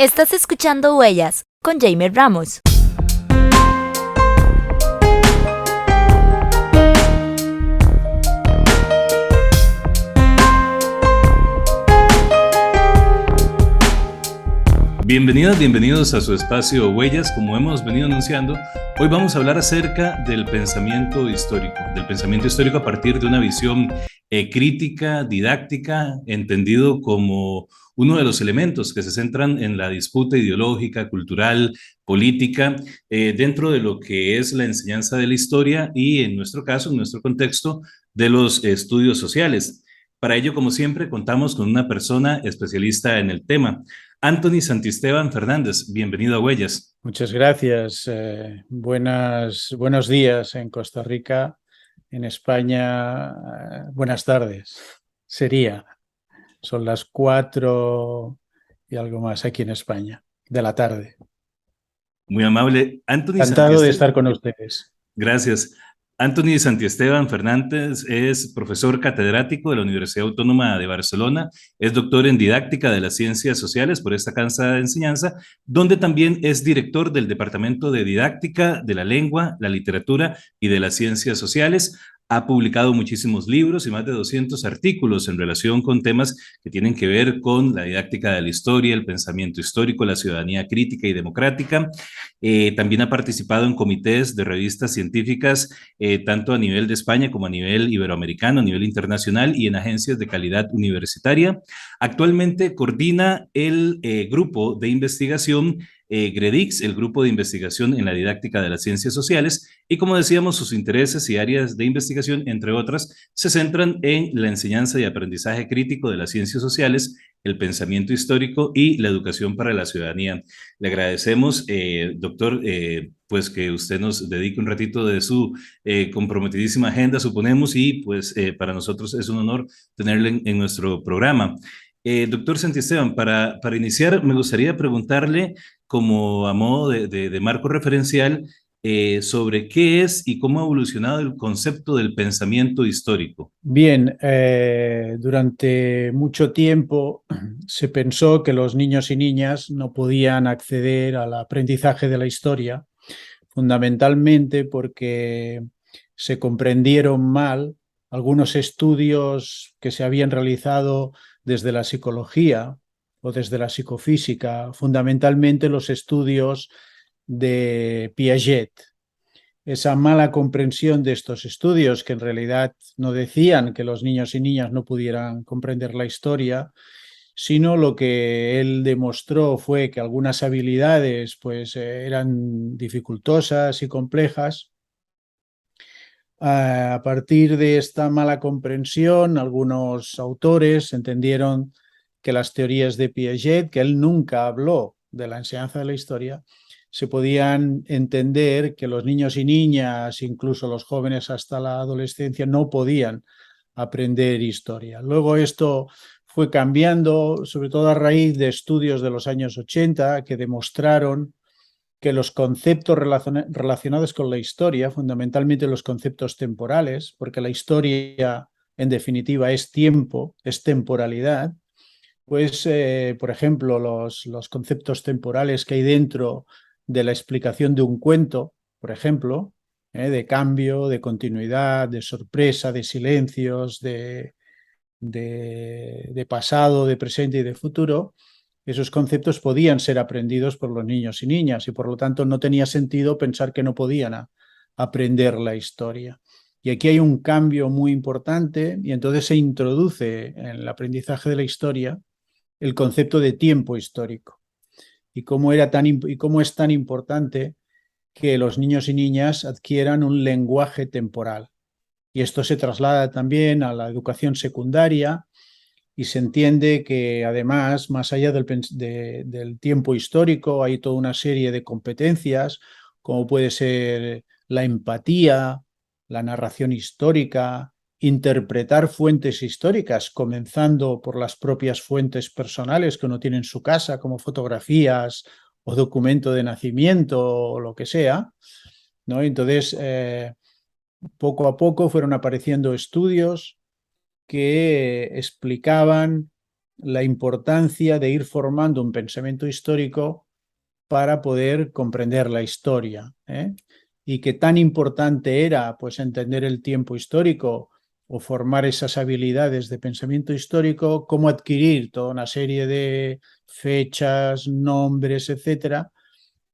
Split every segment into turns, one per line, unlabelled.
Estás escuchando Huellas con Jaime Ramos.
Bienvenidos a su espacio Huellas. Como hemos venido anunciando, hoy vamos a hablar acerca del pensamiento histórico a partir de una visión crítica, didáctica, entendido como uno de los elementos que se centran en la disputa ideológica, cultural, política, dentro de lo que es la enseñanza de la historia y, en nuestro caso, en nuestro contexto, de los estudios sociales. Para ello, como siempre, contamos con una persona especialista en el tema. Anthony Santisteban Fernández, bienvenido a Huellas.
Muchas gracias. Buenos días en Costa Rica, en España. Buenas tardes. Son las 4 y algo más aquí en España, de la tarde.
Muy amable. Anthony
Encantado de estar con ustedes.
Gracias. Anthony Santisteban Fernández es profesor catedrático de la Universidad Autónoma de Barcelona, es doctor en didáctica de las ciencias sociales por esta casa de enseñanza, donde también es director del Departamento de Didáctica de la Lengua, la Literatura y de las Ciencias Sociales. Ha publicado muchísimos libros y más de 200 artículos en relación con temas que tienen que ver con la didáctica de la historia, el pensamiento histórico, la ciudadanía crítica y democrática. También ha participado en comités de revistas científicas, tanto a nivel de España como a nivel iberoamericano, a nivel internacional y en agencias de calidad universitaria. Actualmente coordina el grupo de investigación GREDIX, el grupo de investigación en la didáctica de las ciencias sociales, y como decíamos, sus intereses y áreas de investigación, entre otras, se centran en la enseñanza y aprendizaje crítico de las ciencias sociales, el pensamiento histórico y la educación para la ciudadanía. Le agradecemos, doctor, pues que usted nos dedique un ratito de su comprometidísima agenda, suponemos, y pues para nosotros es un honor tenerle en nuestro programa. Doctor Santisteban, para iniciar, me gustaría preguntarle, como a modo de marco referencial, sobre qué es y cómo ha evolucionado el concepto del pensamiento histórico.
Bien, durante mucho tiempo se pensó que los niños y niñas no podían acceder al aprendizaje de la historia, fundamentalmente porque se comprendieron mal algunos estudios que se habían realizado desde la psicología o desde la psicofísica, fundamentalmente los estudios de Piaget. Esa mala comprensión de estos estudios, que en realidad no decían que los niños y niñas no pudieran comprender la historia, sino lo que él demostró fue que algunas habilidades pues, eran dificultosas y complejas. A partir de esta mala comprensión, algunos autores entendieron que las teorías de Piaget, que él nunca habló de la enseñanza de la historia, se podían entender que los niños y niñas, incluso los jóvenes hasta la adolescencia, no podían aprender historia. Luego esto fue cambiando, sobre todo a raíz de estudios de los años 80 que demostraron que los conceptos relacionados con la historia, fundamentalmente los conceptos temporales, porque la historia en definitiva es tiempo, es temporalidad, pues por ejemplo los conceptos temporales que hay dentro de la explicación de un cuento, por ejemplo, de cambio, de continuidad, de sorpresa, de silencios, de pasado, de presente y de futuro, esos conceptos podían ser aprendidos por los niños y niñas y por lo tanto no tenía sentido pensar que no podían aprender la historia. Y aquí hay un cambio muy importante y entonces se introduce en el aprendizaje de la historia el concepto de tiempo histórico y cómo es tan importante que los niños y niñas adquieran un lenguaje temporal. Y esto se traslada también a la educación secundaria y se entiende que además, más allá del tiempo histórico, hay toda una serie de competencias, como puede ser la empatía, la narración histórica, interpretar fuentes históricas, comenzando por las propias fuentes personales que uno tiene en su casa, como fotografías o documento de nacimiento o lo que sea, ¿no? Entonces, poco a poco fueron apareciendo estudios que explicaban la importancia de ir formando un pensamiento histórico para poder comprender la historia, ¿eh? Y que tan importante era pues entender el tiempo histórico o formar esas habilidades de pensamiento histórico, como adquirir toda una serie de fechas, nombres, etcétera,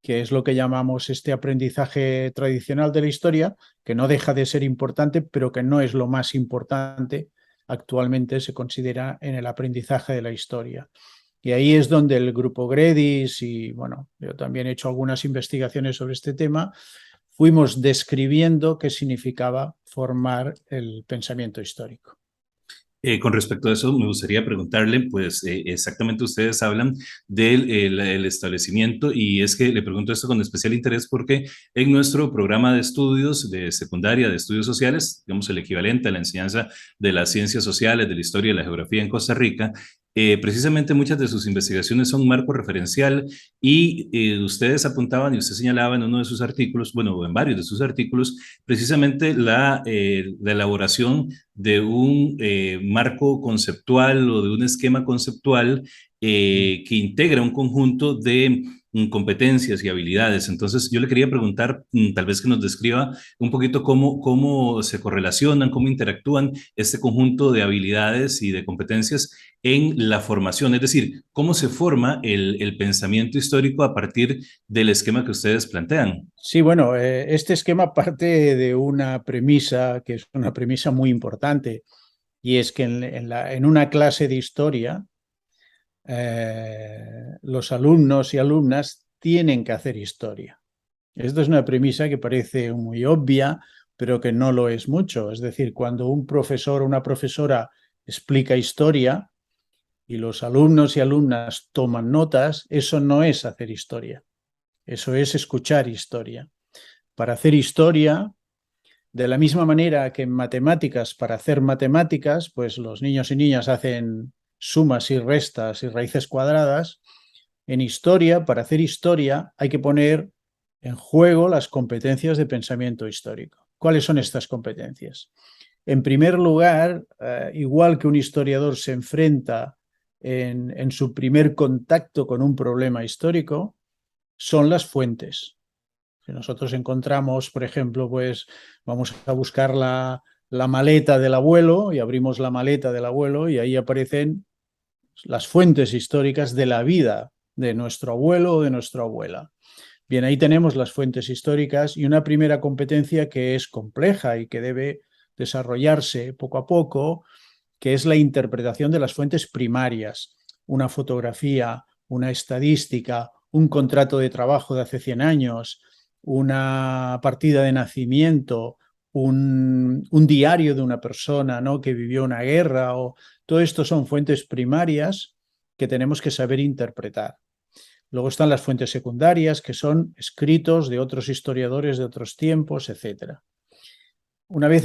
que es lo que llamamos este aprendizaje tradicional de la historia, que no deja de ser importante, pero que no es lo más importante actualmente se considera en el aprendizaje de la historia. Y ahí es donde el grupo Gredis y, bueno, yo también he hecho algunas investigaciones sobre este tema, fuimos describiendo qué significaba formar el pensamiento histórico.
Con respecto a eso, me gustaría preguntarle, pues exactamente ustedes hablan del el establecimiento y es que le pregunto esto con especial interés porque en nuestro programa de estudios de secundaria, de estudios sociales, digamos el equivalente a la enseñanza de las ciencias sociales, de la historia y la geografía en Costa Rica, precisamente muchas de sus investigaciones son marco referencial y ustedes apuntaban y usted señalaba en uno de sus artículos, bueno, en varios de sus artículos, precisamente la elaboración de un marco conceptual o de un esquema conceptual que integra un conjunto de competencias y habilidades. Entonces, yo le quería preguntar, tal vez que nos describa un poquito cómo se correlacionan, cómo interactúan este conjunto de habilidades y de competencias en la formación, es decir, cómo se forma el pensamiento histórico a partir del esquema que ustedes plantean.
Sí, bueno, este esquema parte de una premisa que es una premisa muy importante y es que en una clase de historia los alumnos y alumnas tienen que hacer historia. Esto es una premisa que parece muy obvia, pero que no lo es mucho. Es decir, cuando un profesor o una profesora explica historia y los alumnos y alumnas toman notas, eso no es hacer historia, eso es escuchar historia. Para hacer historia, de la misma manera que en matemáticas, para hacer matemáticas, pues los niños y niñas hacen sumas y restas y raíces cuadradas, en historia, para hacer historia, hay que poner en juego las competencias de pensamiento histórico. ¿Cuáles son estas competencias? En primer lugar, igual que un historiador se enfrenta en su primer contacto con un problema histórico, son las fuentes. Si nosotros encontramos, por ejemplo, pues vamos a buscar la maleta del abuelo y abrimos la maleta del abuelo y ahí aparecen las fuentes históricas de la vida de nuestro abuelo o de nuestra abuela. Bien, ahí tenemos las fuentes históricas y una primera competencia que es compleja y que debe desarrollarse poco a poco, que es la interpretación de las fuentes primarias, una fotografía, una estadística, un contrato de trabajo de hace 100 años, una partida de nacimiento, un diario de una persona, ¿no?, que vivió una guerra. Todo esto son fuentes primarias que tenemos que saber interpretar. Luego están las fuentes secundarias, que son escritos de otros historiadores de otros tiempos, etc. Una vez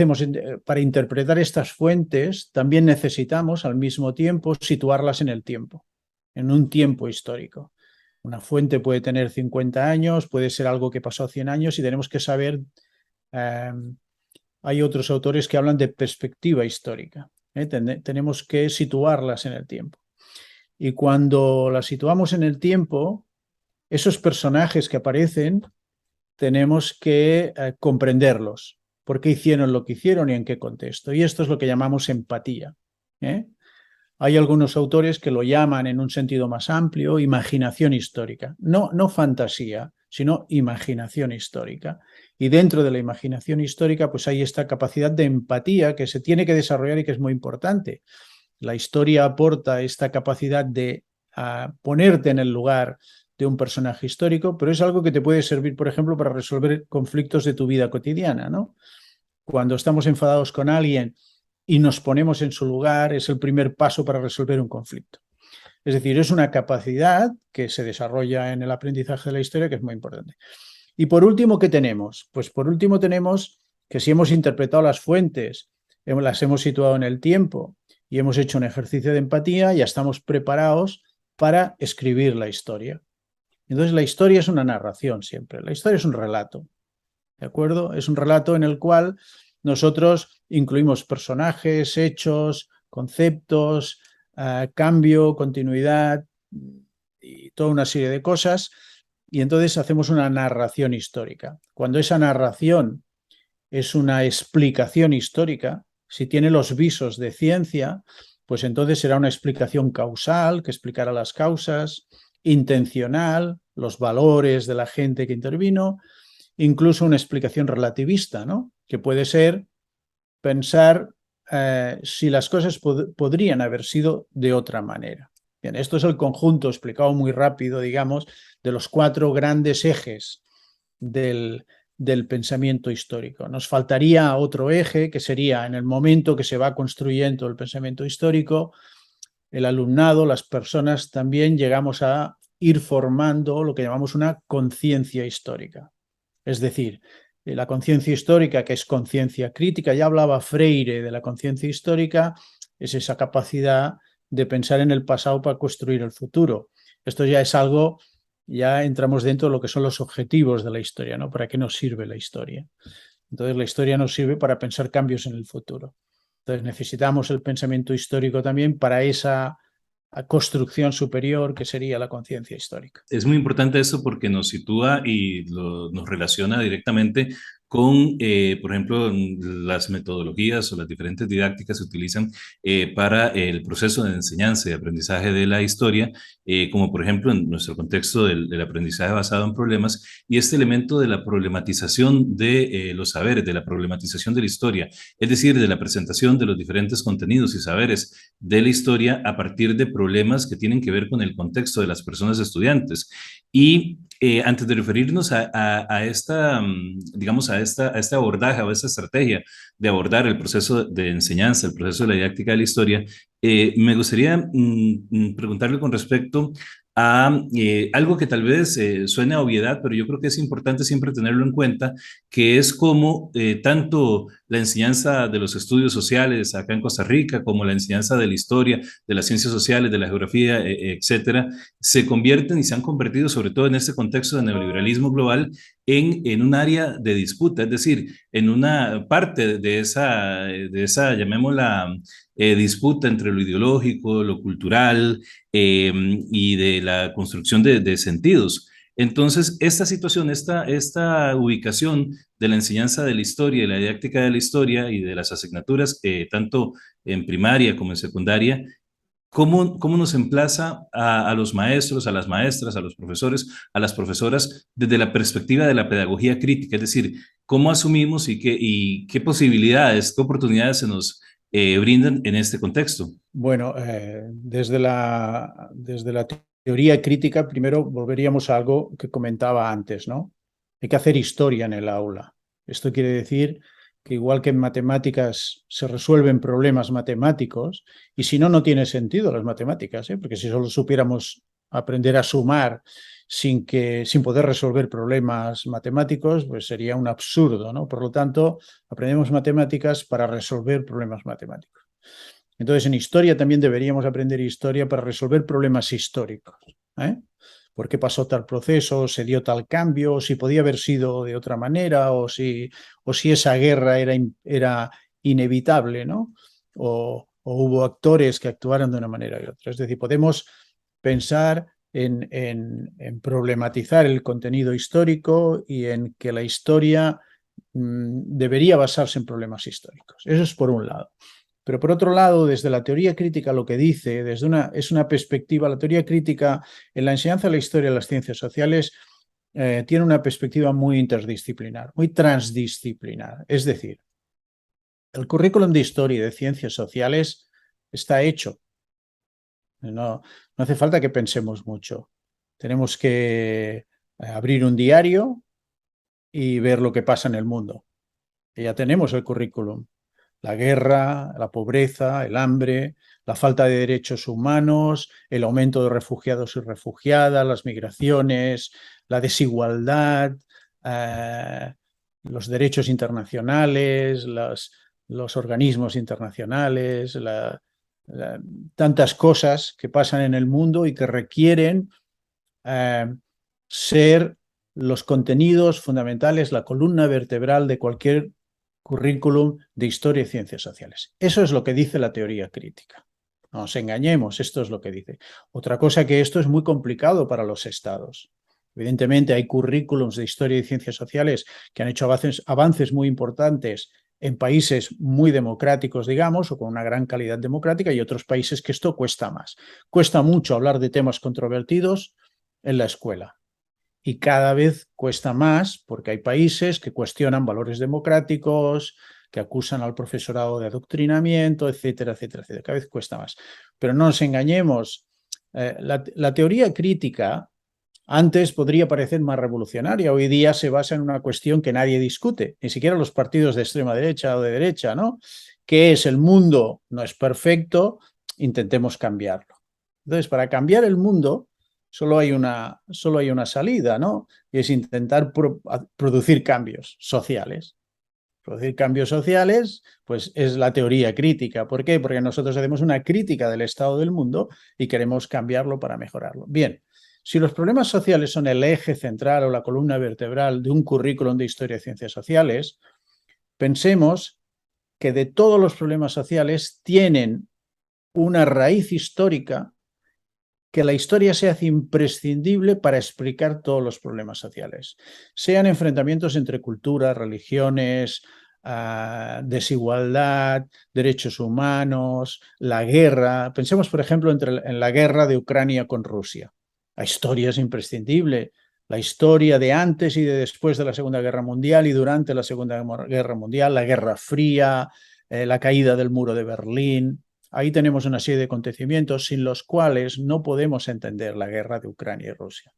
para interpretar estas fuentes, también necesitamos al mismo tiempo situarlas en el tiempo, en un tiempo histórico. Una fuente puede tener 50 años, puede ser algo que pasó 100 años y tenemos que saber, hay otros autores que hablan de perspectiva histórica, tenemos que situarlas en el tiempo. Y cuando las situamos en el tiempo, esos personajes que aparecen, tenemos que comprenderlos. ¿Por qué hicieron lo que hicieron y en qué contexto? Y esto es lo que llamamos empatía. Hay algunos autores que lo llaman en un sentido más amplio imaginación histórica. No fantasía, sino imaginación histórica. Y dentro de la imaginación histórica, pues hay esta capacidad de empatía que se tiene que desarrollar y que es muy importante. La historia aporta esta capacidad de ponerte en el lugar de un personaje histórico, pero es algo que te puede servir, por ejemplo, para resolver conflictos de tu vida cotidiana, ¿no? Cuando estamos enfadados con alguien y nos ponemos en su lugar, es el primer paso para resolver un conflicto. Es decir, es una capacidad que se desarrolla en el aprendizaje de la historia que es muy importante. Y por último, ¿qué tenemos? Pues por último tenemos que si hemos interpretado las fuentes, las hemos situado en el tiempo y hemos hecho un ejercicio de empatía, ya estamos preparados para escribir la historia. Entonces la historia es una narración siempre, la historia es un relato, ¿de acuerdo? Es un relato en el cual nosotros incluimos personajes, hechos, conceptos, cambio, continuidad y toda una serie de cosas. Y entonces hacemos una narración histórica. Cuando esa narración es una explicación histórica, si tiene los visos de ciencia, pues entonces será una explicación causal, que explicará las causas, intencional, los valores de la gente que intervino, incluso una explicación relativista, ¿no? Que puede ser pensar si las cosas podrían haber sido de otra manera. Bien, esto es el conjunto, explicado muy rápido, digamos, de los 4 grandes ejes del pensamiento histórico. Nos faltaría otro eje, que sería en el momento que se va construyendo el pensamiento histórico, el alumnado, las personas también llegamos a ir formando lo que llamamos una conciencia histórica. Es decir, la conciencia histórica, que es conciencia crítica, ya hablaba Freire de la conciencia histórica, es esa capacidad de pensar en el pasado para construir el futuro. Esto ya es algo, ya entramos dentro de lo que son los objetivos de la historia, ¿no? ¿Para qué nos sirve la historia? Entonces, la historia nos sirve para pensar cambios en el futuro. Entonces, necesitamos el pensamiento histórico también para esa construcción superior que sería la conciencia histórica.
Es muy importante eso porque nos sitúa y nos relaciona directamente con, por ejemplo, las metodologías o las diferentes didácticas que se utilizan para el proceso de enseñanza y aprendizaje de la historia, como por ejemplo en nuestro contexto del aprendizaje basado en problemas y este elemento de la problematización de los saberes, de la problematización de la historia, es decir, de la presentación de los diferentes contenidos y saberes de la historia a partir de problemas que tienen que ver con el contexto de las personas estudiantes. Y antes de referirnos a esta, digamos, a este abordaje o a esta estrategia de abordar el proceso de enseñanza, el proceso de la didáctica de la historia, me gustaría preguntarle con respecto a algo que tal vez suene a obviedad, pero yo creo que es importante siempre tenerlo en cuenta, que es cómo tanto la enseñanza de los estudios sociales acá en Costa Rica, como la enseñanza de la historia, de las ciencias sociales, de la geografía, etcétera, se convierten y se han convertido, sobre todo en este contexto de neoliberalismo global, en un área de disputa, es decir, en una parte llamémosla, disputa entre lo ideológico, lo cultural y de la construcción de sentidos. Entonces, esta situación, esta ubicación de la enseñanza de la historia, de la didáctica de la historia y de las asignaturas, tanto en primaria como en secundaria, ¿cómo nos emplaza a los maestros, a las maestras, a los profesores, a las profesoras desde la perspectiva de la pedagogía crítica? Es decir, ¿cómo asumimos y qué posibilidades, qué oportunidades se nos brindan en este contexto?
Bueno, desde la teoría crítica, primero volveríamos a algo que comentaba antes, ¿no? Hay que hacer historia en el aula. Esto quiere decir que igual que en matemáticas se resuelven problemas matemáticos, y si no, no tiene sentido las matemáticas, ¿eh? Porque si solo supiéramos aprender a sumar sin poder resolver problemas matemáticos, pues sería un absurdo, ¿no? Por lo tanto, aprendemos matemáticas para resolver problemas matemáticos. Entonces, en historia también deberíamos aprender historia para resolver problemas históricos. ¿Por qué pasó tal proceso? ¿Se dio tal cambio? ¿Si podía haber sido de otra manera? ¿O si esa guerra era inevitable? ¿No? ¿O hubo actores que actuaron de una manera u otra? Es decir, podemos pensar en problematizar el contenido histórico y en que la historia debería basarse en problemas históricos. Eso es por un lado. Pero por otro lado, desde la teoría crítica lo que dice, es una perspectiva, la teoría crítica en la enseñanza de la historia de las ciencias sociales tiene una perspectiva muy interdisciplinar, muy transdisciplinar. Es decir, el currículum de historia y de ciencias sociales está hecho. No hace falta que pensemos mucho. Tenemos que abrir un diario y ver lo que pasa en el mundo. Y ya tenemos el currículum. La guerra, la pobreza, el hambre, la falta de derechos humanos, el aumento de refugiados y refugiadas, las migraciones, la desigualdad, los derechos internacionales, los organismos internacionales, tantas cosas que pasan en el mundo y que requieren ser los contenidos fundamentales, la columna vertebral de cualquier currículum de historia y ciencias sociales. Eso es lo que dice la teoría crítica. No nos engañemos, esto es lo que dice. Otra cosa que esto es muy complicado para los estados. Evidentemente hay currículums de historia y ciencias sociales que han hecho avances muy importantes en países muy democráticos, digamos, o con una gran calidad democrática, y otros países que esto cuesta más. Cuesta mucho hablar de temas controvertidos en la escuela. Y cada vez cuesta más porque hay países que cuestionan valores democráticos, que acusan al profesorado de adoctrinamiento, etcétera, etcétera, etcétera. Cada vez cuesta más. Pero no nos engañemos, la teoría crítica antes podría parecer más revolucionaria. Hoy día se basa en una cuestión que nadie discute, ni siquiera los partidos de extrema derecha o de derecha, ¿no? ¿Qué es el mundo? No es perfecto, intentemos cambiarlo. Entonces, para cambiar el mundo solo hay una salida, ¿no? Y es intentar producir cambios sociales. Producir cambios sociales, pues es la teoría crítica. ¿Por qué? Porque nosotros hacemos una crítica del estado del mundo y queremos cambiarlo para mejorarlo. Bien, si los problemas sociales son el eje central o la columna vertebral de un currículum de historia y ciencias sociales, pensemos que de todos los problemas sociales tienen una raíz histórica, que la historia se hace imprescindible para explicar todos los problemas sociales, sean enfrentamientos entre culturas, religiones, desigualdad, derechos humanos, la guerra. Pensemos, por ejemplo, en la guerra de Ucrania con Rusia. La historia es imprescindible. La historia de antes y de después de la Segunda Guerra Mundial y durante la Segunda Guerra Mundial, la Guerra Fría, la caída del muro de Berlín. Ahí tenemos una serie de acontecimientos sin los cuales no podemos entender la guerra de Ucrania y Rusia.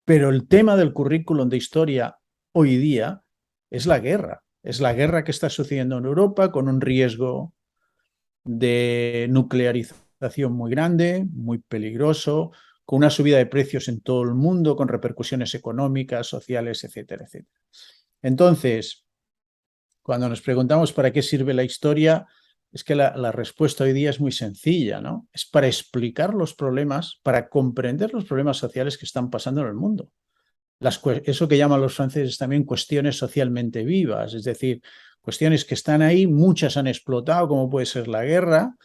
Pero el tema del currículum de historia hoy día es la guerra. Es la guerra que está sucediendo en Europa con un riesgo de nuclearización muy grande, muy peligroso, con una subida de precios en todo el mundo, con repercusiones económicas, sociales, etcétera, etcétera. Entonces, cuando nos preguntamos para qué sirve la historia, es que la respuesta hoy día es muy sencilla, ¿no? Es para explicar los problemas, para comprender los problemas sociales que están pasando en el mundo. Eso que llaman los franceses también cuestiones socialmente vivas, es decir, cuestiones que están ahí, muchas han explotado, como puede ser la guerra,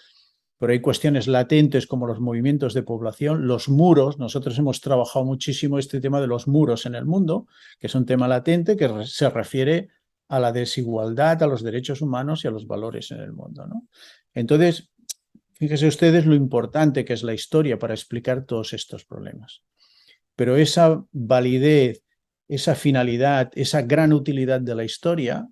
pero hay cuestiones latentes como los movimientos de población, los muros. Nosotros hemos trabajado muchísimo este tema de los muros en el mundo, que es un tema latente que se refiere a la desigualdad, a los derechos humanos y a los valores en el mundo, ¿no? Entonces, fíjense ustedes lo importante que es la historia para explicar todos estos problemas. Pero esa validez, esa finalidad, esa gran utilidad de la historia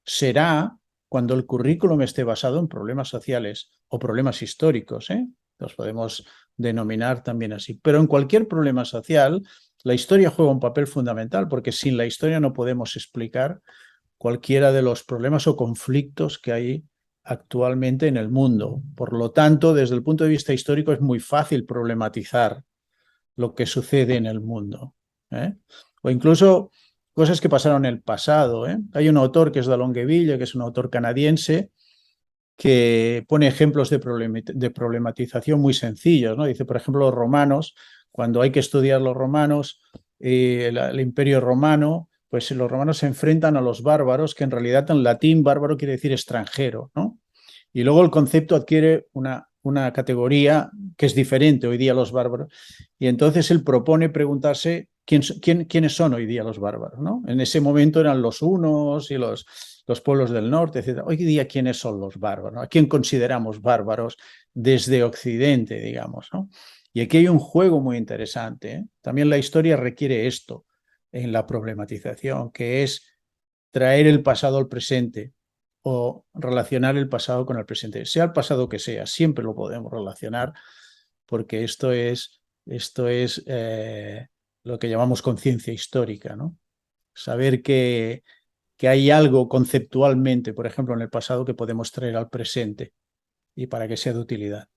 será cuando el currículum esté basado en problemas sociales o problemas históricos, ¿eh? Los podemos denominar también así. Pero en cualquier problema social, la historia juega un papel fundamental, porque sin la historia no podemos explicar cualquiera de los problemas o conflictos que hay actualmente en el mundo. Por lo tanto, desde el punto de vista histórico es muy fácil problematizar lo que sucede en el mundo, ¿eh? O incluso cosas que pasaron en el pasado, ¿eh? Hay un autor que es de Longueville, que es un autor canadiense, que pone ejemplos de problematización muy sencillos, ¿no? Dice, por ejemplo, los romanos, cuando hay que estudiar los romanos, el imperio romano, pues los romanos se enfrentan a los bárbaros, que en realidad en latín bárbaro quiere decir extranjero, ¿no? Y luego el concepto adquiere una categoría que es diferente hoy día a los bárbaros, y entonces él propone preguntarse quiénes son hoy día los bárbaros, ¿no? En ese momento eran los hunos y los pueblos del norte, etc. Hoy día, ¿quiénes son los bárbaros? ¿A quién consideramos bárbaros desde Occidente, digamos, ¿no? Y aquí hay un juego muy interesante, ¿eh? También la historia requiere esto en la problematización, que es traer el pasado al presente o relacionar el pasado con el presente. Sea el pasado que sea, siempre lo podemos relacionar, porque esto es lo que llamamos conciencia histórica, ¿no? Saber que hay algo conceptualmente, por ejemplo, en el pasado que podemos traer al presente y para que sea de utilidad.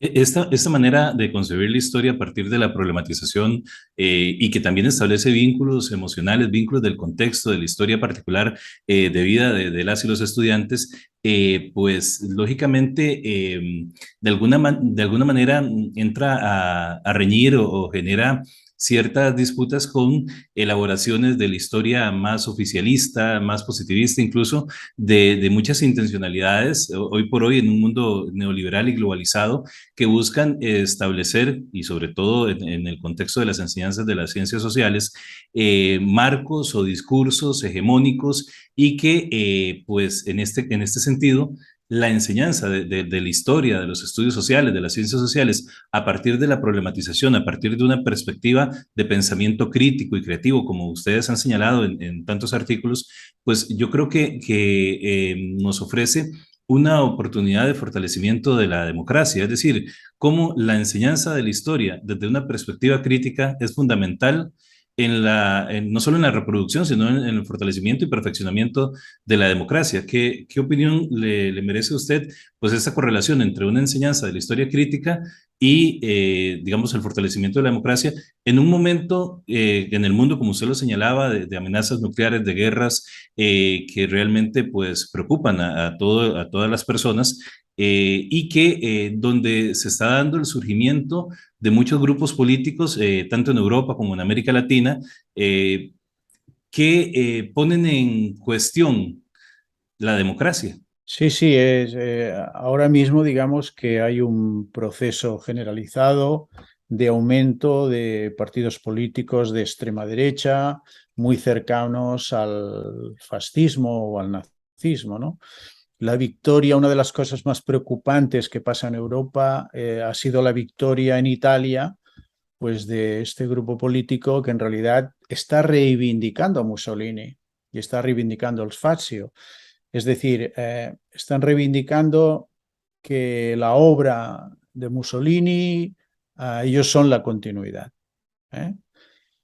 Esta manera de concebir la historia a partir de la problematización y que también establece vínculos emocionales, vínculos del contexto, de la historia particular de vida de las y los estudiantes, pues lógicamente de alguna manera entra a reñir o genera ciertas disputas con elaboraciones de la historia más oficialista, más positivista, incluso de muchas intencionalidades, hoy por hoy en un mundo neoliberal y globalizado, que buscan establecer, y sobre todo en el contexto de las enseñanzas de las ciencias sociales, marcos o discursos hegemónicos y que, pues, en este sentido, la enseñanza de la historia, de los estudios sociales, de las ciencias sociales, a partir de la problematización, a partir de una perspectiva de pensamiento crítico y creativo, como ustedes han señalado en tantos artículos, pues yo creo que nos ofrece una oportunidad de fortalecimiento de la democracia, es decir, cómo la enseñanza de la historia desde una perspectiva crítica es fundamental no solo en la reproducción, sino en el fortalecimiento y perfeccionamiento de la democracia. ¿Qué opinión le merece a usted, pues, esta correlación entre una enseñanza de la historia crítica y, digamos, el fortalecimiento de la democracia en un momento en el mundo, como usted lo señalaba, de amenazas nucleares, de guerras que realmente, pues, preocupan a todas las personas, y que donde se está dando el surgimiento de muchos grupos políticos, tanto en Europa como en América Latina, eh, que ponen en cuestión la democracia?
Sí, sí, ahora mismo digamos que hay un proceso generalizado de aumento de partidos políticos de extrema derecha muy cercanos al fascismo o al nazismo, ¿no? La victoria, una de las cosas más preocupantes que pasa en Europa, ha sido la victoria en Italia, pues de este grupo político que en realidad está reivindicando a Mussolini y está reivindicando el fascio. Es decir, están reivindicando que la obra de Mussolini, ellos son la continuidad, ¿eh?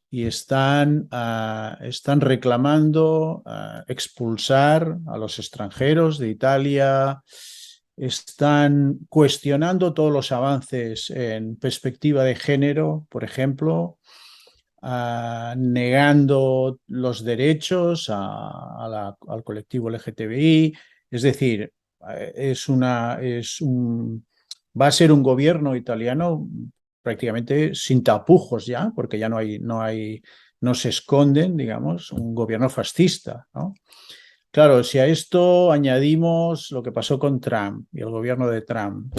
Y están reclamando expulsar a los extranjeros de Italia, están cuestionando todos los avances en perspectiva de género, por ejemplo, negando los derechos al colectivo LGTBI. Es decir, va a ser un gobierno italiano prácticamente sin tapujos ya, porque ya no se esconden, digamos, un gobierno fascista, ¿no? Claro, si a esto añadimos lo que pasó con Trump y el gobierno de Trump,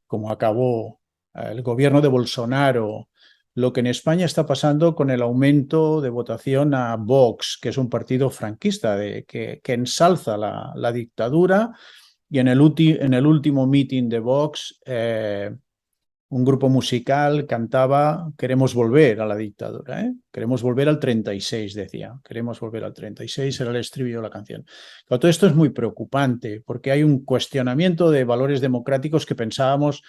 como acabó el gobierno de Bolsonaro, lo que en España está pasando con el aumento de votación a Vox, que es un partido franquista que ensalza la dictadura, y en el último meeting de Vox, un grupo musical cantaba "Queremos volver a la dictadura", ¿eh? Queremos volver al 36, decía. Queremos volver al 36, era el estribillo de la canción. Pero todo esto es muy preocupante porque hay un cuestionamiento de valores democráticos que pensábamos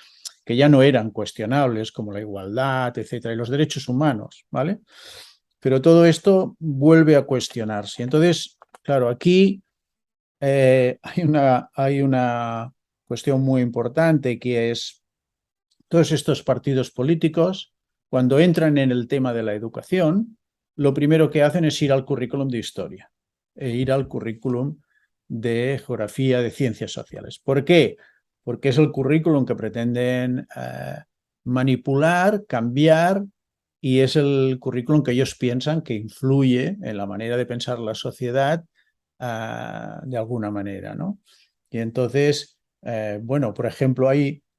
que ya no eran cuestionables, como la igualdad, etcétera, y los derechos humanos, ¿vale? Pero todo esto vuelve a cuestionarse. Entonces, claro, aquí hay una cuestión muy importante, que es todos estos partidos políticos, cuando entran en el tema de la educación, lo primero que hacen es ir al currículum de historia e ir al currículum de geografía, de ciencias sociales. ¿Por qué? Porque es el currículum que pretenden manipular, cambiar, y es el currículum que ellos piensan que influye en la manera de pensar la sociedad de alguna manera, ¿no? Y entonces, bueno, por ejemplo,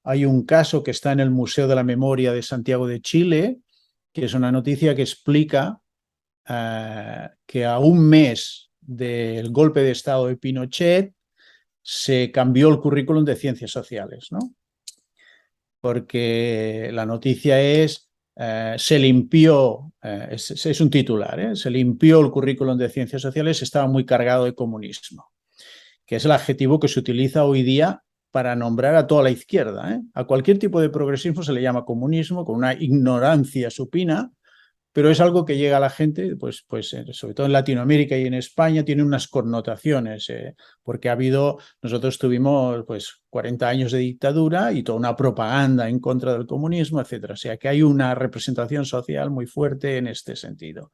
hay un caso que está en el Museo de la Memoria de Santiago de Chile, que es una noticia que explica que a un mes del golpe de Estado de Pinochet se cambió el currículum de ciencias sociales, ¿no? Porque la noticia se limpió, es un titular, se limpió el currículum de ciencias sociales, estaba muy cargado de comunismo, que es el adjetivo que se utiliza hoy día para nombrar a toda la izquierda, ¿eh? A cualquier tipo de progresismo se le llama comunismo, con una ignorancia supina, pero es algo que llega a la gente, pues sobre todo en Latinoamérica y en España, tiene unas connotaciones, porque nosotros tuvimos pues 40 años de dictadura y toda una propaganda en contra del comunismo, etcétera. O sea que hay una representación social muy fuerte en este sentido.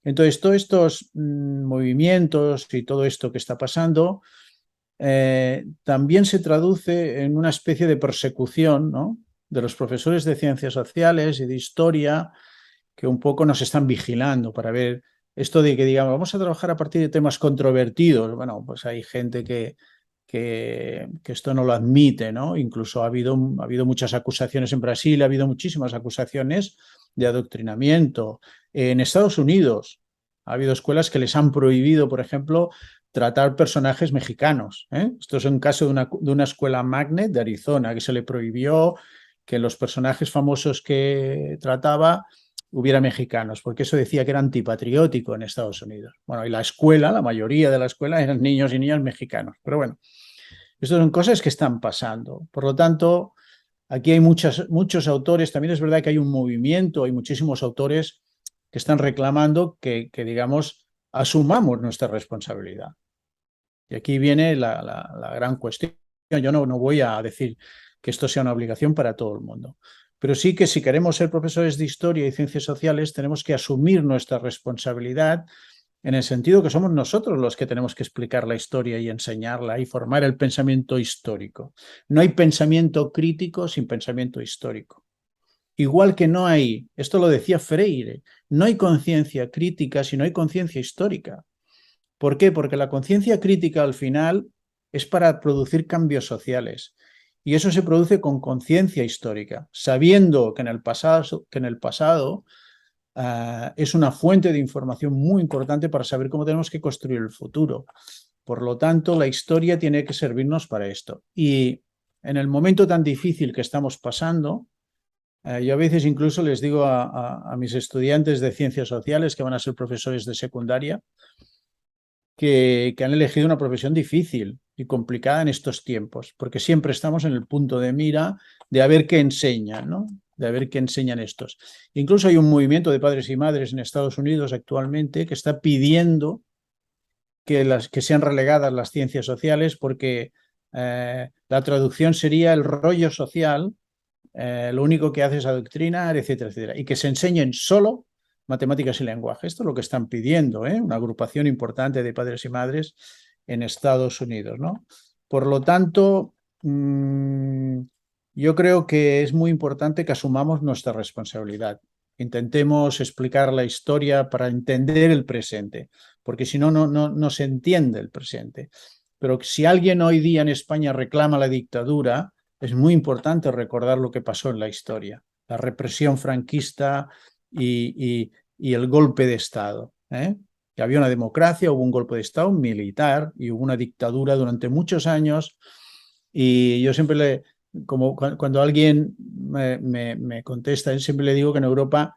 Entonces, todos estos movimientos y todo esto que está pasando también se traduce en una especie de persecución, ¿no?, de los profesores de ciencias sociales y de historia, que un poco nos están vigilando para ver esto de que digamos, vamos a trabajar a partir de temas controvertidos. Bueno, pues hay gente que esto no lo admite, ¿no? Incluso ha habido muchas acusaciones en Brasil, ha habido muchísimas acusaciones de adoctrinamiento. En Estados Unidos ha habido escuelas que les han prohibido, por ejemplo, tratar personajes mexicanos, ¿eh? Esto es un caso de una escuela magnet de Arizona, que se le prohibió que los personajes famosos que trataba hubiera mexicanos, porque eso decía que era antipatriótico en Estados Unidos. Bueno, y la escuela, la mayoría de la escuela eran niños y niñas mexicanos. Pero bueno, estas son cosas que están pasando. Por lo tanto, aquí hay muchos autores. También es verdad que hay un movimiento, hay muchísimos autores que están reclamando que digamos, asumamos nuestra responsabilidad. Y aquí viene la gran cuestión. Yo no voy a decir que esto sea una obligación para todo el mundo, pero sí que si queremos ser profesores de historia y ciencias sociales, tenemos que asumir nuestra responsabilidad en el sentido que somos nosotros los que tenemos que explicar la historia y enseñarla y formar el pensamiento histórico. No hay pensamiento crítico sin pensamiento histórico. Igual que no hay, esto lo decía Freire, no hay conciencia crítica si no hay conciencia histórica. ¿Por qué? Porque la conciencia crítica al final es para producir cambios sociales. Y eso se produce con conciencia histórica, sabiendo que en el pasado es una fuente de información muy importante para saber cómo tenemos que construir el futuro. Por lo tanto, la historia tiene que servirnos para esto. Y en el momento tan difícil que estamos pasando, yo a veces incluso les digo a mis estudiantes de ciencias sociales que van a ser profesores de secundaria, que han elegido una profesión difícil y complicada en estos tiempos, porque siempre estamos en el punto de mira de a ver qué enseñan, ¿no? De a ver qué enseñan estos. Incluso hay un movimiento de padres y madres en Estados Unidos actualmente que está pidiendo que sean relegadas las ciencias sociales porque la traducción sería el rollo social, lo único que hace es adoctrinar, etcétera, etcétera, y que se enseñen solo matemáticas y lenguaje. Esto es lo que están pidiendo, ¿eh? Una agrupación importante de padres y madres en Estados Unidos, ¿no? Por lo tanto, yo creo que es muy importante que asumamos nuestra responsabilidad. Intentemos explicar la historia para entender el presente, porque si no, no se entiende el presente. Pero si alguien hoy día en España reclama la dictadura, es muy importante recordar lo que pasó en la historia, la represión franquista y el golpe de Estado, ¿eh? Que había una democracia, hubo un golpe de Estado militar y hubo una dictadura durante muchos años. Y yo siempre como cuando alguien me contesta, siempre le digo que en Europa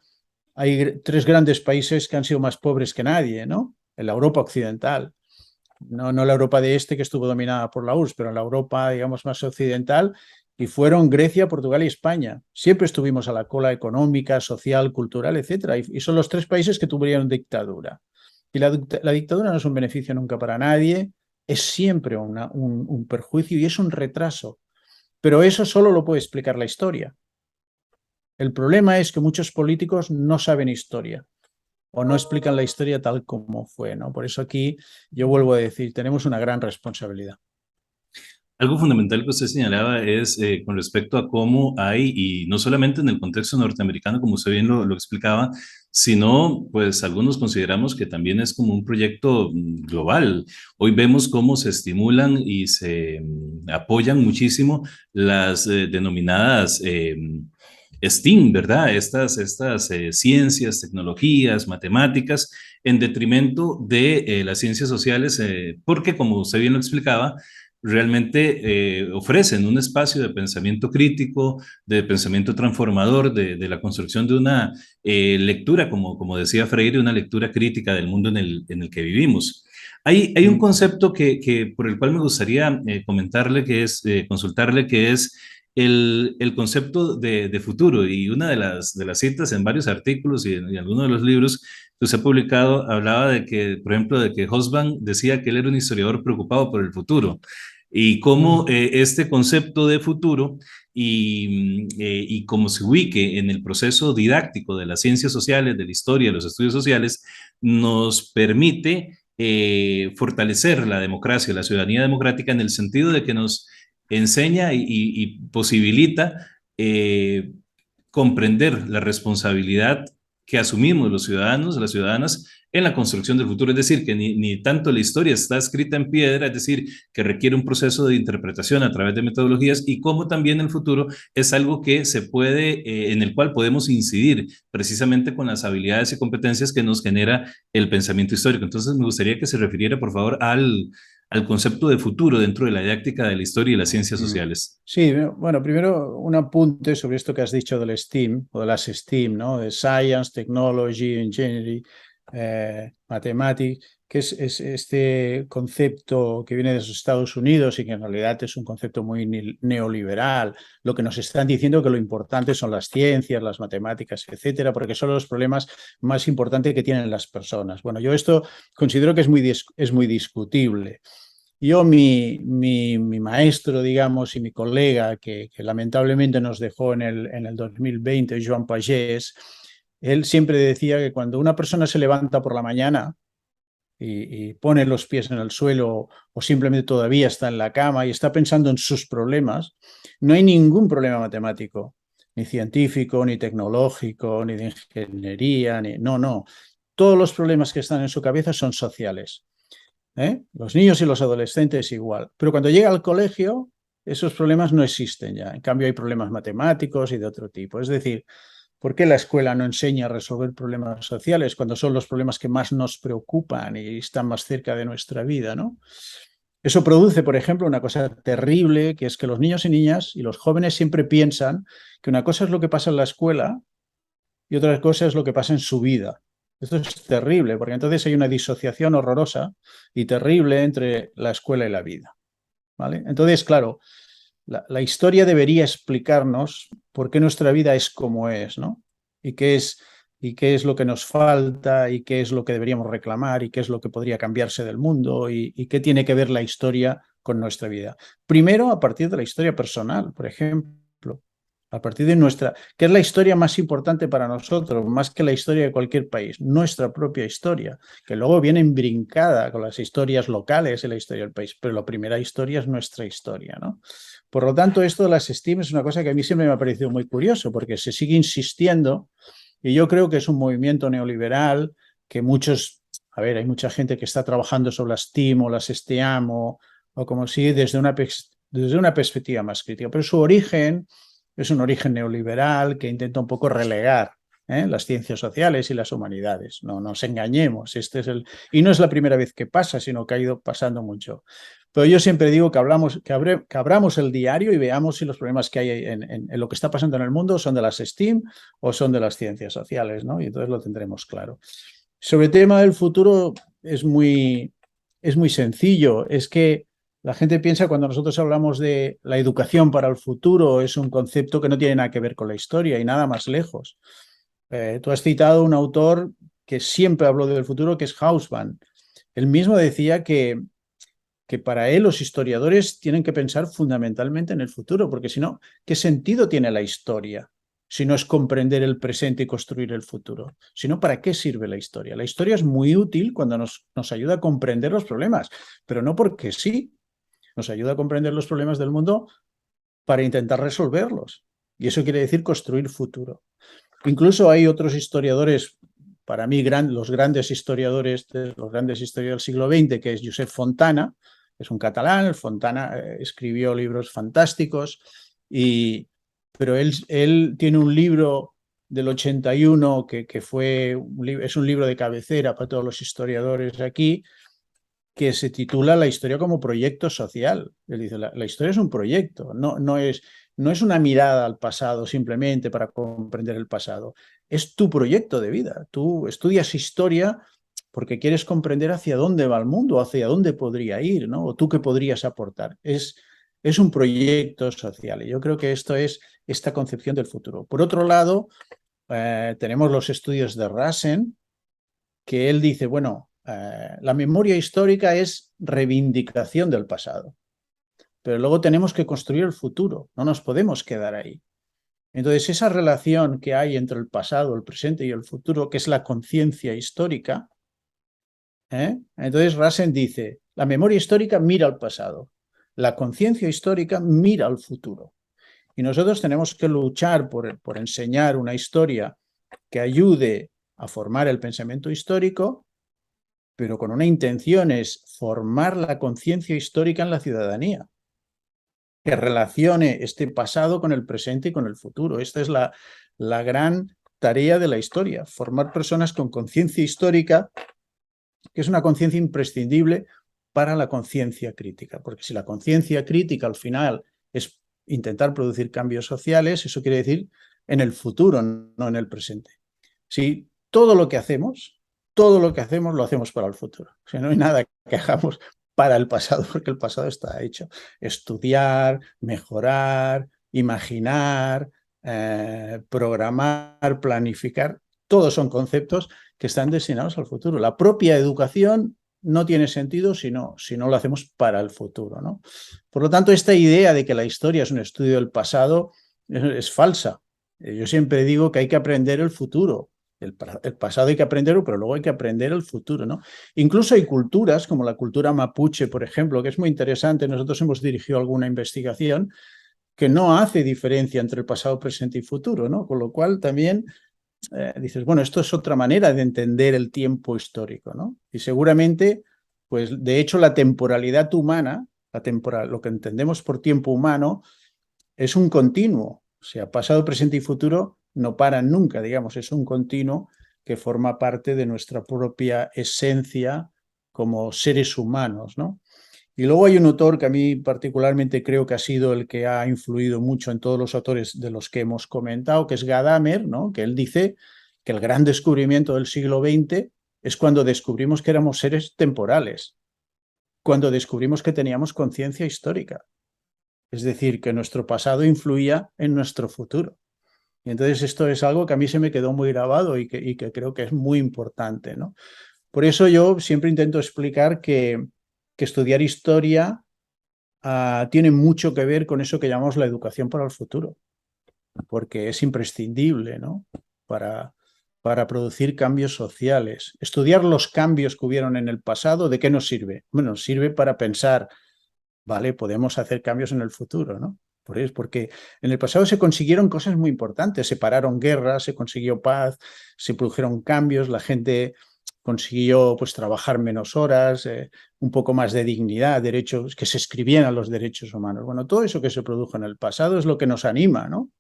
hay tres grandes países que han sido más pobres que nadie, ¿no? En la Europa occidental. No la Europa de este que estuvo dominada por la URSS, pero en la Europa, digamos, más occidental, y fueron Grecia, Portugal y España. Siempre estuvimos a la cola económica, social, cultural, etcétera, y son los tres países que tuvieron dictadura. Y la dictadura no es un beneficio nunca para nadie, es siempre un perjuicio y es un retraso. Pero eso solo lo puede explicar la historia. El problema es que muchos políticos no saben historia o no explican la historia tal como fue, ¿no? Por eso aquí yo vuelvo a decir, tenemos una gran responsabilidad.
Algo fundamental que usted señalaba es con respecto a cómo hay, y no solamente en el contexto norteamericano, como usted bien lo explicaba, sino pues algunos consideramos que también es como un proyecto global. Hoy vemos cómo se estimulan y se apoyan muchísimo las denominadas STEAM, ¿verdad? Estas ciencias, tecnologías, matemáticas, en detrimento de las ciencias sociales, porque como usted bien lo explicaba, realmente ofrecen un espacio de pensamiento crítico, de pensamiento transformador, de la construcción de una lectura, como decía Freire, una lectura crítica del mundo en el que vivimos. Hay un concepto por el cual me gustaría comentarle, consultarle, que es el concepto de futuro. Y una de las citas en varios artículos y en algunos de los libros que se ha publicado hablaba de que, por ejemplo, de que Hobsbawm decía que él era un historiador preocupado por el futuro y cómo este concepto de futuro y cómo se ubique en el proceso didáctico de las ciencias sociales, de la historia, de los estudios sociales, nos permite fortalecer la democracia, la ciudadanía democrática, en el sentido de que nos enseña y posibilita comprender la responsabilidad que asumimos los ciudadanos, las ciudadanas, en la construcción del futuro. Es decir, que ni tanto la historia está escrita en piedra, es decir, que requiere un proceso de interpretación a través de metodologías, y como también el futuro es algo que se puede, en el cual podemos incidir precisamente con las habilidades y competencias que nos genera el pensamiento histórico. Entonces, me gustaría que se refiriera, por favor, al concepto de futuro dentro de la didáctica de la historia y las ciencias sociales.
Sí, bueno, primero un apunte sobre esto que has dicho del STEAM o de las STEAM, ¿no? De Science, Technology, Engineering, Mathematics, que es este concepto que viene de los Estados Unidos y que en realidad es un concepto muy neoliberal. Lo que nos están diciendo que lo importante son las ciencias, las matemáticas, etcétera, porque son los problemas más importantes que tienen las personas. Bueno, yo esto considero que es muy discutible. Yo, mi maestro, digamos, y mi colega, que lamentablemente nos dejó en el 2020, Joan Pagès, él siempre decía que cuando una persona se levanta por la mañana y pone los pies en el suelo o simplemente todavía está en la cama y está pensando en sus problemas, no hay ningún problema matemático, ni científico, ni tecnológico, ni de ingeniería, no. Todos los problemas que están en su cabeza son sociales. Los niños y los adolescentes igual. Pero cuando llega al colegio, esos problemas no existen ya. En cambio, hay problemas matemáticos y de otro tipo. Es decir, ¿por qué la escuela no enseña a resolver problemas sociales cuando son los problemas que más nos preocupan y están más cerca de nuestra vida, ¿no? Eso produce, por ejemplo, una cosa terrible, que es que los niños y niñas y los jóvenes siempre piensan que una cosa es lo que pasa en la escuela y otra cosa es lo que pasa en su vida. Esto es terrible, porque entonces hay una disociación horrorosa y terrible entre la escuela y la vida, ¿vale? Entonces, claro, la historia debería explicarnos por qué nuestra vida es como es, ¿no? Y qué es lo que nos falta y qué es lo que deberíamos reclamar y qué es lo que podría cambiarse del mundo y qué tiene que ver la historia con nuestra vida. Primero, a partir de la historia personal, por ejemplo. A partir de nuestra, que es la historia más importante para nosotros, más que la historia de cualquier país, nuestra propia historia, que luego viene imbrincada con las historias locales y la historia del país, pero la primera historia es nuestra historia, ¿no? Por lo tanto, esto de las STEAM es una cosa que a mí siempre me ha parecido muy curioso, porque se sigue insistiendo, y yo creo que es un movimiento neoliberal que muchos, a ver, hay mucha gente que está trabajando sobre las STEAM o las STEAM o como si desde una perspectiva más crítica, pero su origen es un origen neoliberal que intenta un poco relegar las ciencias sociales y las humanidades. No nos engañemos. Y no es la primera vez que pasa, sino que ha ido pasando mucho. Pero yo siempre digo que abramos el diario y veamos si los problemas que hay en lo que está pasando en el mundo son de las STEAM o son de las ciencias sociales, ¿no? Y entonces lo tendremos claro. Sobre el tema del futuro es muy sencillo. Es que la gente piensa cuando nosotros hablamos de la educación para el futuro es un concepto que no tiene nada que ver con la historia y nada más lejos. Tú has citado un autor que siempre habló del futuro, que es Haussmann. Él mismo decía que para él los historiadores tienen que pensar fundamentalmente en el futuro, porque si no, ¿qué sentido tiene la historia? Si no es comprender el presente y construir el futuro. Si no, ¿para qué sirve la historia? La historia es muy útil cuando nos ayuda a comprender los problemas, pero no porque sí. Nos ayuda a comprender los problemas del mundo para intentar resolverlos. Y eso quiere decir construir futuro. Incluso hay otros historiadores, para mí los grandes historiadores del siglo XX, que es Josep Fontana, es un catalán. Fontana escribió libros fantásticos, pero él tiene un libro del 81 que es un libro de cabecera para todos los historiadores aquí, que se titula La historia como proyecto social. Él dice, la historia es un proyecto, no es una mirada al pasado simplemente para comprender el pasado, es tu proyecto de vida. Tú estudias historia porque quieres comprender hacia dónde va el mundo, hacia dónde podría ir, ¿no? O tú qué podrías aportar. Es un proyecto social y yo creo que esto es esta concepción del futuro. Por otro lado, tenemos los estudios de Rassen, que él dice, bueno, la memoria histórica es reivindicación del pasado, pero luego tenemos que construir el futuro, no nos podemos quedar ahí. Entonces, esa relación que hay entre el pasado, el presente y el futuro, que es la conciencia histórica, entonces Rassen dice, la memoria histórica mira al pasado, la conciencia histórica mira al futuro. Y nosotros tenemos que luchar por enseñar una historia que ayude a formar el pensamiento histórico, pero con una intención, es formar la conciencia histórica en la ciudadanía, que relacione este pasado con el presente y con el futuro. Esta es la gran tarea de la historia, formar personas con conciencia histórica, que es una conciencia imprescindible para la conciencia crítica, porque si la conciencia crítica al final es intentar producir cambios sociales, eso quiere decir en el futuro, no en el presente. Si todo lo que hacemos lo hacemos para el futuro. O sea, no hay nada que hagamos para el pasado, porque el pasado está hecho. Estudiar, mejorar, imaginar, programar, planificar, todos son conceptos que están destinados al futuro. La propia educación no tiene sentido si no lo hacemos para el futuro, ¿no? Por lo tanto, esta idea de que la historia es un estudio del pasado es falsa. Yo siempre digo que hay que aprender el futuro. El pasado hay que aprenderlo, pero luego hay que aprender el futuro, ¿no? Incluso hay culturas, como la cultura mapuche, por ejemplo, que es muy interesante. Nosotros hemos dirigido alguna investigación que no hace diferencia entre el pasado, presente y futuro, ¿no? Con lo cual también dices, bueno, esto es otra manera de entender el tiempo histórico, ¿no? Y seguramente, pues de hecho, la temporalidad humana, lo que entendemos por tiempo humano, es un continuo. O sea, pasado, presente y futuro no paran nunca, digamos, es un continuo que forma parte de nuestra propia esencia como seres humanos, ¿no? Y luego hay un autor que a mí particularmente creo que ha sido el que ha influido mucho en todos los autores de los que hemos comentado, que es Gadamer, ¿no? Que él dice que el gran descubrimiento del siglo XX es cuando descubrimos que éramos seres temporales, cuando descubrimos que teníamos conciencia histórica. Es decir, que nuestro pasado influía en nuestro futuro. Y entonces esto es algo que a mí se me quedó muy grabado y que creo que es muy importante, ¿no? Por eso yo siempre intento explicar que estudiar historia tiene mucho que ver con eso que llamamos la educación para el futuro, porque es imprescindible, ¿no? para producir cambios sociales. Estudiar los cambios que hubieron en el pasado, ¿de qué nos sirve? Bueno, nos sirve para pensar, vale, podemos hacer cambios en el futuro, ¿no? Porque en el pasado se consiguieron cosas muy importantes, se pararon guerras, se consiguió paz, se produjeron cambios, la gente consiguió pues trabajar menos horas, un poco más de dignidad, derechos, que se escribieran los derechos humanos. Bueno, todo eso que se produjo en el pasado es lo que nos anima, ¿no?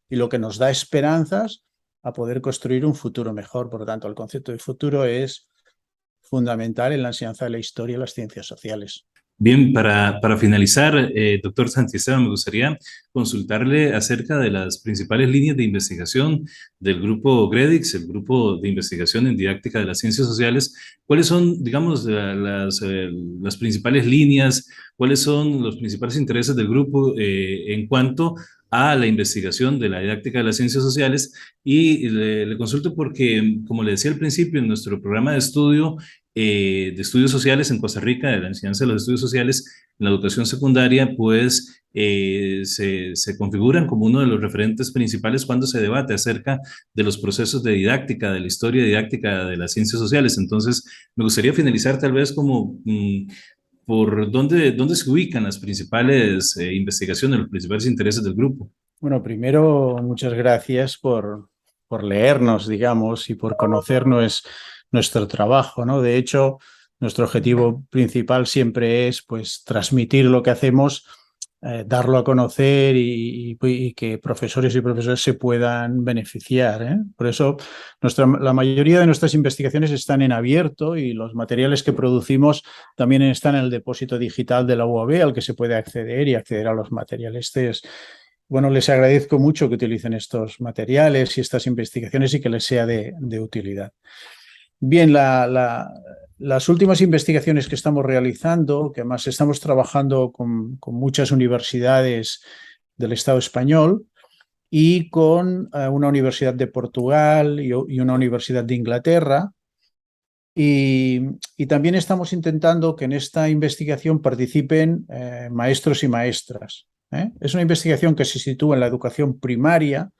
Y lo que nos da esperanzas a poder construir un futuro mejor. Por lo tanto, el concepto de futuro es fundamental en la enseñanza de la historia y las ciencias sociales.
Bien, para finalizar, doctor Santiesteban, me gustaría consultarle acerca de las principales líneas de investigación del grupo GREDIX, el grupo de investigación en didáctica de las ciencias sociales. ¿Cuáles son, digamos, las principales líneas? ¿Cuáles son los principales intereses del grupo en cuanto a la investigación de la didáctica de las ciencias sociales? Y le consulto porque, como le decía al principio, en nuestro programa de estudios sociales en Costa Rica, de la enseñanza de los estudios sociales en la educación secundaria, pues se configuran como uno de los referentes principales cuando se debate acerca de los procesos de didáctica, de la historia didáctica de las ciencias sociales. Entonces, me gustaría finalizar tal vez como por dónde se ubican las principales investigaciones, los principales intereses del grupo.
Bueno, primero, muchas gracias por leernos, digamos, y por conocernos nuestro trabajo, ¿no? De hecho, nuestro objetivo principal siempre es, pues, transmitir lo que hacemos, darlo a conocer y que profesores y profesoras se puedan beneficiar, ¿eh? Por eso, la mayoría de nuestras investigaciones están en abierto y los materiales que producimos también están en el depósito digital de la UAB, al que se puede acceder y acceder a los materiales. Bueno, les agradezco mucho que utilicen estos materiales y estas investigaciones y que les sea de utilidad. Bien, las últimas investigaciones que estamos realizando, que además estamos trabajando con muchas universidades del Estado español y con una universidad de Portugal y una universidad de Inglaterra. Y también estamos intentando que en esta investigación participen maestros y maestras. Es una investigación que se sitúa en la educación primaria,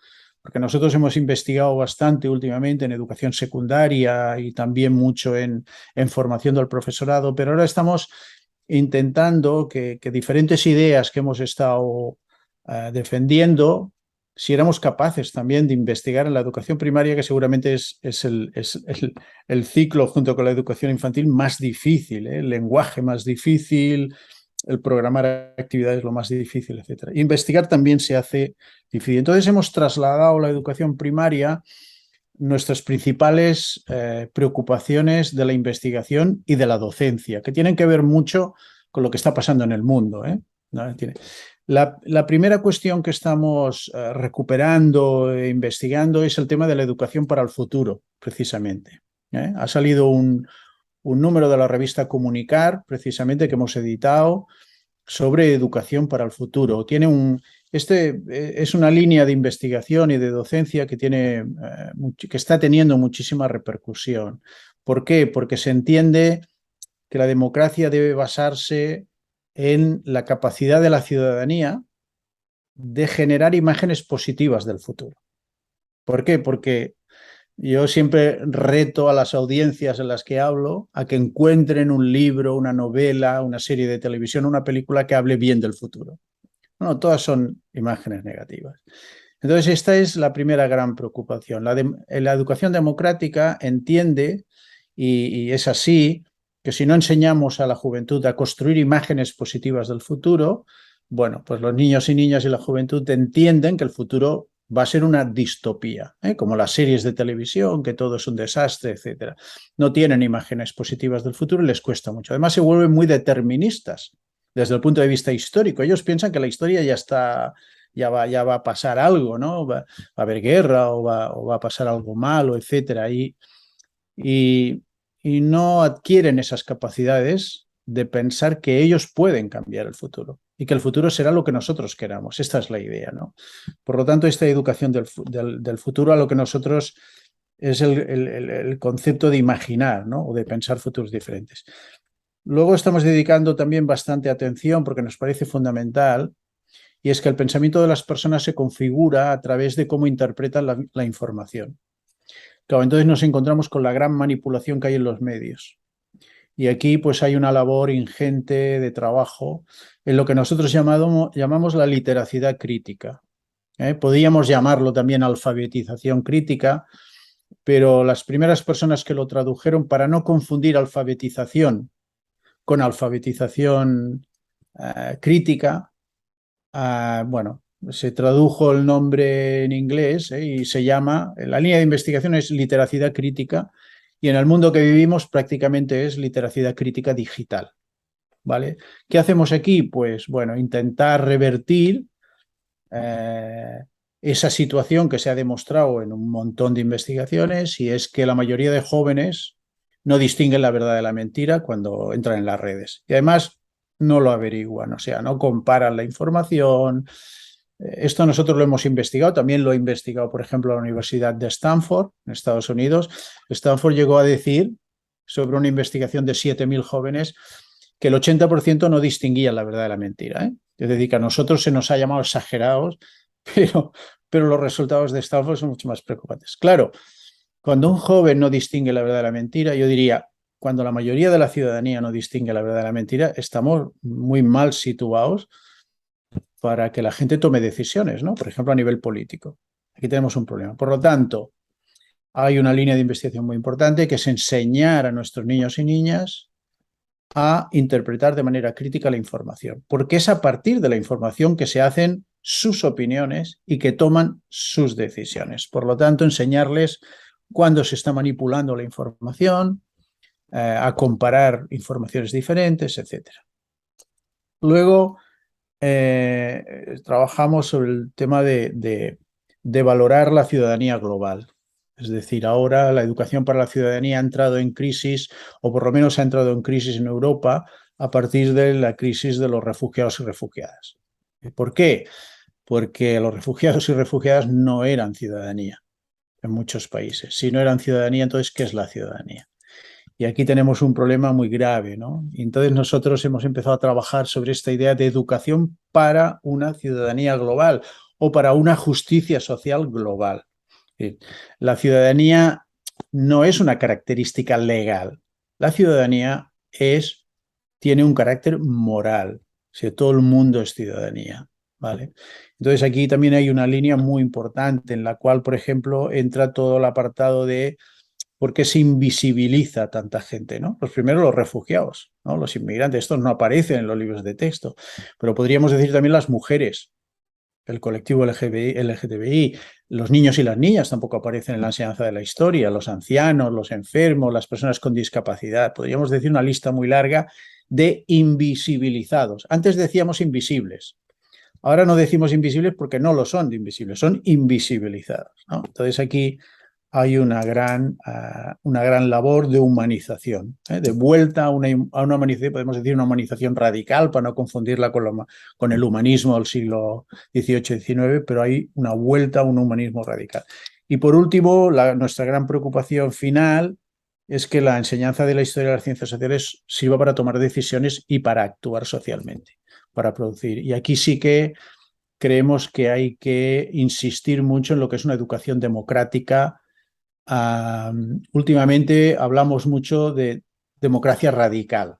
porque nosotros hemos investigado bastante últimamente en educación secundaria y también mucho en formación del profesorado, pero ahora estamos intentando que diferentes ideas que hemos estado defendiendo si éramos capaces también de investigar en la educación primaria, que seguramente es el ciclo junto con la educación infantil más difícil, el lenguaje más difícil, el programar actividades lo más difícil, etc. Investigar también se hace difícil. Entonces hemos trasladado a la educación primaria nuestras principales preocupaciones de la investigación y de la docencia, que tienen que ver mucho con lo que está pasando en el mundo, ¿eh? ¿No? La primera cuestión que estamos recuperando e investigando es el tema de la educación para el futuro, precisamente. Ha salido un número de la revista Comunicar, precisamente, que hemos editado, sobre educación para el futuro. Es una línea de investigación y de docencia que que está teniendo muchísima repercusión. ¿Por qué? Porque se entiende que la democracia debe basarse en la capacidad de la ciudadanía de generar imágenes positivas del futuro. ¿Por qué? Porque yo siempre reto a las audiencias en las que hablo a que encuentren un libro, una novela, una serie de televisión, una película que hable bien del futuro. No, todas son imágenes negativas. Entonces, esta es la primera gran preocupación. La educación democrática entiende, y es así, que si no enseñamos a la juventud a construir imágenes positivas del futuro, bueno, pues los niños y niñas y la juventud entienden que el futuro va a ser una distopía, como las series de televisión, que todo es un desastre, etc. No tienen imágenes positivas del futuro y les cuesta mucho. Además, se vuelven muy deterministas desde el punto de vista histórico. Ellos piensan que la historia ya está, ya va a pasar algo, ¿no? Va a haber guerra o va a pasar algo malo, etc. Y no adquieren esas capacidades de pensar que ellos pueden cambiar el futuro y que el futuro será lo que nosotros queramos. Esta es la idea, ¿no? Por lo tanto, esta educación del futuro a lo que nosotros es el concepto de imaginar, ¿no? O de pensar futuros diferentes. Luego estamos dedicando también bastante atención, porque nos parece fundamental, y es que el pensamiento de las personas se configura a través de cómo interpretan la información. Claro, entonces nos encontramos con la gran manipulación que hay en los medios. Y aquí pues hay una labor ingente de trabajo en lo que nosotros llamamos la literacidad crítica. Podríamos llamarlo también alfabetización crítica, pero las primeras personas que lo tradujeron, para no confundir alfabetización con alfabetización crítica, bueno, se tradujo el nombre en inglés y se llama, la línea de investigación es literacidad crítica, y en el mundo que vivimos prácticamente es literacidad crítica digital, ¿vale? ¿Qué hacemos aquí? Pues bueno, intentar revertir esa situación que se ha demostrado en un montón de investigaciones, y es que la mayoría de jóvenes no distinguen la verdad de la mentira cuando entran en las redes. Y además no lo averiguan, o sea, no comparan la información. Esto nosotros lo hemos investigado, también lo ha investigado, por ejemplo, la Universidad de Stanford, en Estados Unidos. Stanford llegó a decir, sobre una investigación de 7.000 jóvenes, que el 80% no distinguía la verdad de la mentira. Es decir, que a nosotros se nos ha llamado exagerados, pero los resultados de Stanford son mucho más preocupantes. Claro, cuando un joven no distingue la verdad de la mentira, yo diría, cuando la mayoría de la ciudadanía no distingue la verdad de la mentira, estamos muy mal situados para que la gente tome decisiones, ¿no? Por ejemplo, a nivel político. Aquí tenemos un problema. Por lo tanto, hay una línea de investigación muy importante que es enseñar a nuestros niños y niñas a interpretar de manera crítica la información, porque es a partir de la información que se hacen sus opiniones y que toman sus decisiones. Por lo tanto, enseñarles cuándo se está manipulando la información, a comparar informaciones diferentes, etc. Luego, trabajamos sobre el tema de valorar la ciudadanía global. Es decir, ahora la educación para la ciudadanía ha entrado en crisis, o por lo menos ha entrado en crisis en Europa a partir de la crisis de los refugiados y refugiadas. ¿Por qué? Porque los refugiados y refugiadas no eran ciudadanía en muchos países. Si no eran ciudadanía, entonces, ¿qué es la ciudadanía? Y aquí tenemos un problema muy grave, ¿no? Y entonces nosotros hemos empezado a trabajar sobre esta idea de educación para una ciudadanía global o para una justicia social global. La ciudadanía no es una característica legal. La ciudadanía tiene un carácter moral. O sea, todo el mundo es ciudadanía, ¿vale? Entonces aquí también hay una línea muy importante en la cual, por ejemplo, entra todo el apartado de por qué se invisibiliza a tanta gente, ¿no? Pues primero los refugiados, ¿no? Los inmigrantes, estos no aparecen en los libros de texto, pero podríamos decir también las mujeres, el colectivo LGTBI, los niños y las niñas tampoco aparecen en la enseñanza de la historia, los ancianos, los enfermos, las personas con discapacidad. Podríamos decir una lista muy larga de invisibilizados. Antes decíamos invisibles. Ahora no decimos invisibles porque no lo son de invisibles, son invisibilizados, ¿no? Entonces aquí hay una gran labor de humanización, de vuelta a una humanización, podemos decir una humanización radical para no confundirla con el humanismo del siglo XVIII-XIX, pero hay una vuelta a un humanismo radical. Y por último, nuestra gran preocupación final es que la enseñanza de la historia de las ciencias sociales sirva para tomar decisiones y para actuar socialmente, para producir. Y aquí sí que creemos que hay que insistir mucho en lo que es una educación democrática. Últimamente hablamos mucho de democracia radical.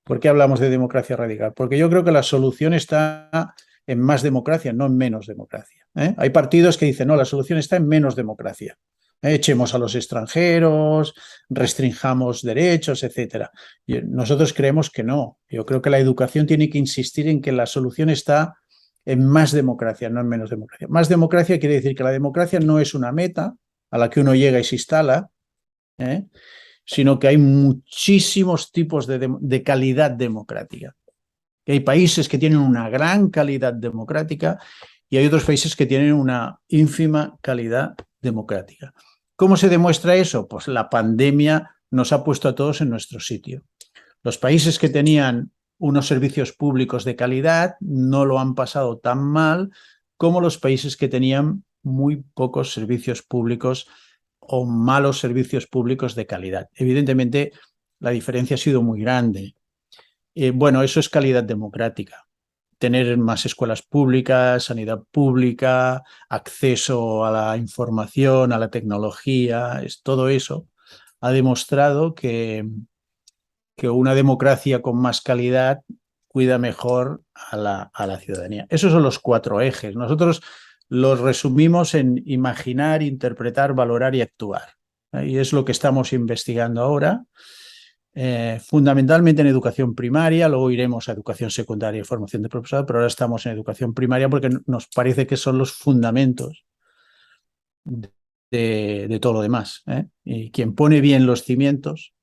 ¿Por qué hablamos de democracia radical? Porque yo creo que la solución está en más democracia, no en menos democracia. Hay partidos que dicen, no, la solución está en menos democracia. Echemos a los extranjeros, restringamos derechos, etc. Nosotros creemos que no. Yo creo que la educación tiene que insistir en que la solución está en más democracia, no en menos democracia. Más democracia quiere decir que la democracia no es una meta a la que uno llega y se instala, sino que hay muchísimos tipos de calidad democrática. Hay países que tienen una gran calidad democrática y hay otros países que tienen una ínfima calidad democrática. ¿Cómo se demuestra eso? Pues la pandemia nos ha puesto a todos en nuestro sitio. Los países que tenían unos servicios públicos de calidad no lo han pasado tan mal como los países que tenían muy pocos servicios públicos o malos servicios públicos de calidad. Evidentemente, la diferencia ha sido muy grande. Bueno, eso es calidad democrática. Tener más escuelas públicas, sanidad pública, acceso a la información, a la tecnología, todo eso ha demostrado que una democracia con más calidad cuida mejor a la ciudadanía. Esos son los 4 ejes. Nosotros los resumimos en imaginar, interpretar, valorar y actuar. Y es lo que estamos investigando ahora, fundamentalmente en educación primaria, luego iremos a educación secundaria y formación de profesorado, pero ahora estamos en educación primaria porque nos parece que son los fundamentos de todo lo demás. Y quien pone bien los cimientos,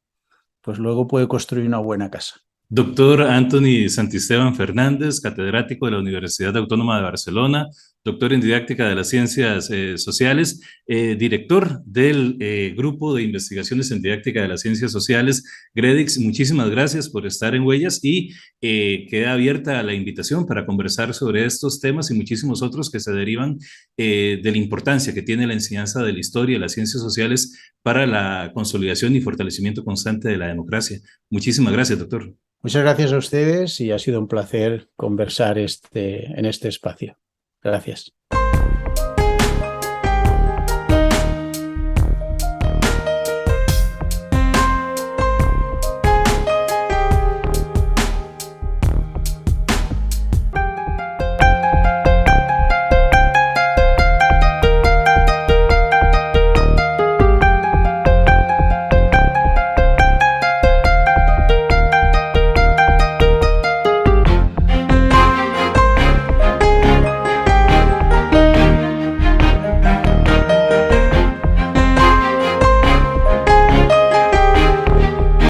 pues luego puede construir una buena casa.
Doctor Anthony Santisteban Fernández, catedrático de la Universidad Autónoma de Barcelona, doctor en didáctica de las ciencias sociales, director del Grupo de Investigaciones en Didáctica de las Ciencias Sociales, GREDIX. Muchísimas gracias por estar en Huellas y queda abierta la invitación para conversar sobre estos temas y muchísimos otros que se derivan de la importancia que tiene la enseñanza de la historia y las ciencias sociales para la consolidación y fortalecimiento constante de la democracia. Muchísimas gracias, doctor.
Muchas gracias a ustedes y ha sido un placer conversar en este espacio. Gracias.